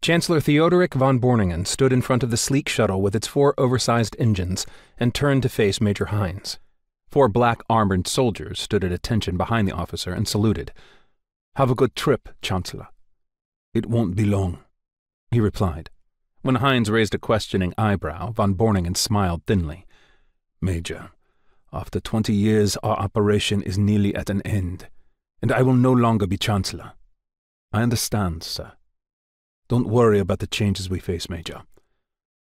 Chancellor Theodoric von Borningen stood in front of the sleek shuttle with its 4 oversized engines and turned to face Major Hines. 4 black armored soldiers stood at attention behind the officer and saluted. "Have a good trip, Chancellor." "It won't be long," he replied. When Hines raised a questioning eyebrow, von Borningen smiled thinly. "Major, after 20 years our operation is nearly at an end, and I will no longer be Chancellor." "I understand, sir." "Don't worry about the changes we face, Major.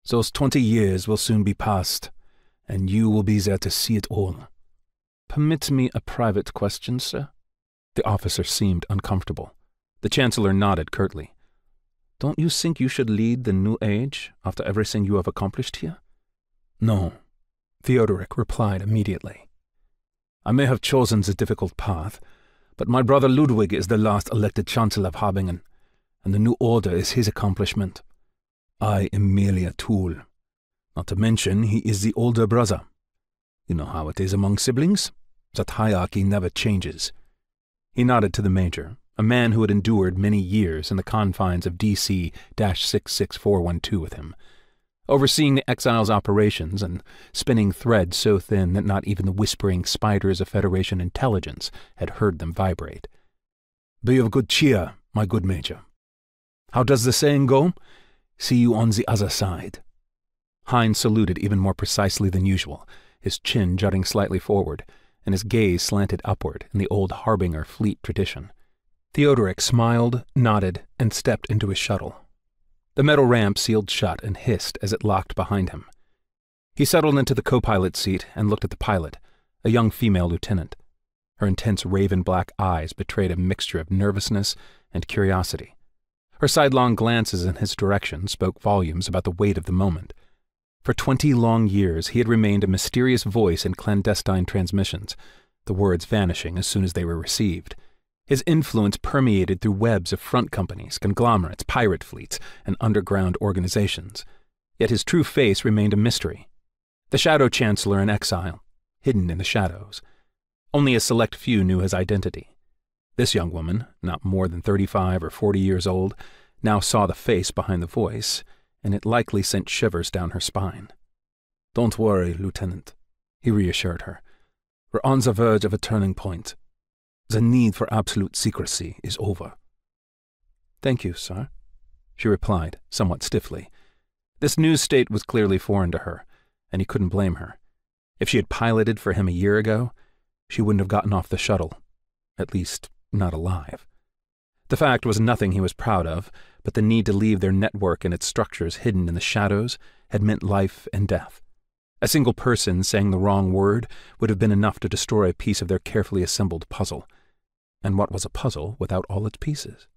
Those 20 years will soon be past, and you will be there to see it all." "Permit me a private question, sir?" The officer seemed uncomfortable. The Chancellor nodded curtly. "Don't you think you should lead the new age after everything you have accomplished here?" "No," Theodoric replied immediately. "I may have chosen the difficult path, but my brother Ludwig is the last elected Chancellor of Harbingen, and the new order is his accomplishment. I am merely a tool. Not to mention he is the older brother. You know how it is among siblings. That hierarchy never changes." He nodded to the Major, a man who had endured many years in the confines of DC-66412 with him, overseeing the exile's operations and spinning threads so thin that not even the whispering spiders of Federation intelligence had heard them vibrate. "Be of good cheer, my good Major. How does the saying go? See you on the other side." Hines saluted even more precisely than usual, his chin jutting slightly forward, and his gaze slanted upward in the old Harbinger fleet tradition. Theodoric smiled, nodded, and stepped into his shuttle. The metal ramp sealed shut and hissed as it locked behind him. He settled into the co-pilot seat and looked at the pilot, a young female lieutenant. Her intense raven-black eyes betrayed a mixture of nervousness and curiosity. Her sidelong glances in his direction spoke volumes about the weight of the moment. For 20 long years he had remained a mysterious voice in clandestine transmissions, the words vanishing as soon as they were received. His influence permeated through webs of front companies, conglomerates, pirate fleets, and underground organizations. Yet his true face remained a mystery. The Shadow Chancellor in exile, hidden in the shadows. Only a select few knew his identity. This young woman, not more than 35 or 40 years old, now saw the face behind the voice, and it likely sent shivers down her spine. "Don't worry, Lieutenant," he reassured her. "We're on the verge of a turning point. The need for absolute secrecy is over." "Thank you, sir," she replied, somewhat stiffly. This new state was clearly foreign to her, and he couldn't blame her. If she had piloted for him a year ago, she wouldn't have gotten off the shuttle. At least, not alive. The fact was nothing he was proud of, but the need to leave their network and its structures hidden in the shadows had meant life and death. A single person saying the wrong word would have been enough to destroy a piece of their carefully assembled puzzle. And what was a puzzle without all its pieces?